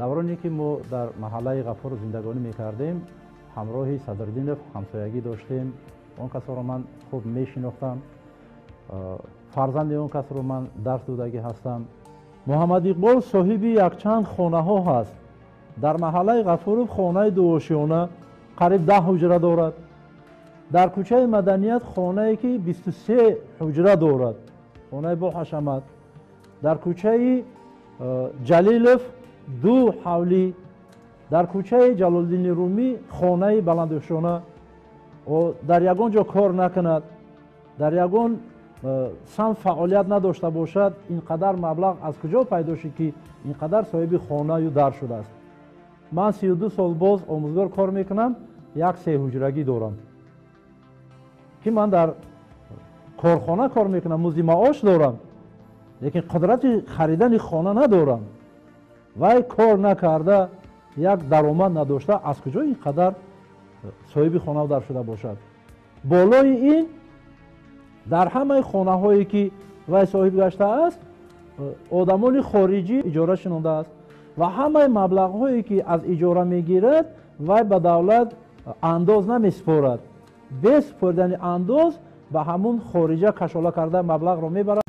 давроне ки мо дар маҳаллаи ғафур зиндагонӣ мекардем, ҳамроҳи Садриддинов ҳамсоягӣ доштем. Он касоро ман хуб мешинохтам, фарзанди он касро ман дарс додагӣ ҳастам. муҳаммад иқбол соҳиби якчанд хонаҳо ҳаст. дар маҳаллаи ғафуров хонаи дуошиёна қариб 10 ҳуҷра дорад. дар кӯчаи Маданият хонае ки 23 ҳуҷра дорад, хонаи бо ҳашамат. дар кӯчаи Ҷалилов 2 ҳавлӣ, дар кӯчаи Ҷалолиддини Румӣ хонаи баландушона. дар ягон ҷо кор накунад, дар ягон сам фаъолият надошта бошад, ин қадар маблағ аз куҷо пайдо шуд ки ин қадар соҳиби хонаю дар шудааст. ман 32 сол боз омӯзгор кор мекунам, як 3 ҳуҷрагӣ дорам ки ман дар корхона кор мекунам, музди маош дорам, лекин қудрати харидани хона надорам. вай кор накарда, як даромад надошта, аз куҷо ин қадар соҳиби хона дар шуда бошад? болои ин дар ҳамаи хонаҳое ки вай соҳиб гаштааст, одамони хориҷӣ иҷора шинодааст ва ҳамаи маблағҳое ки аз иҷора мегирад, вай ба давлат андоз намеспорад. бе супоридани андоз ба ҳамун хориҷа кашола карда маблағро мебарад.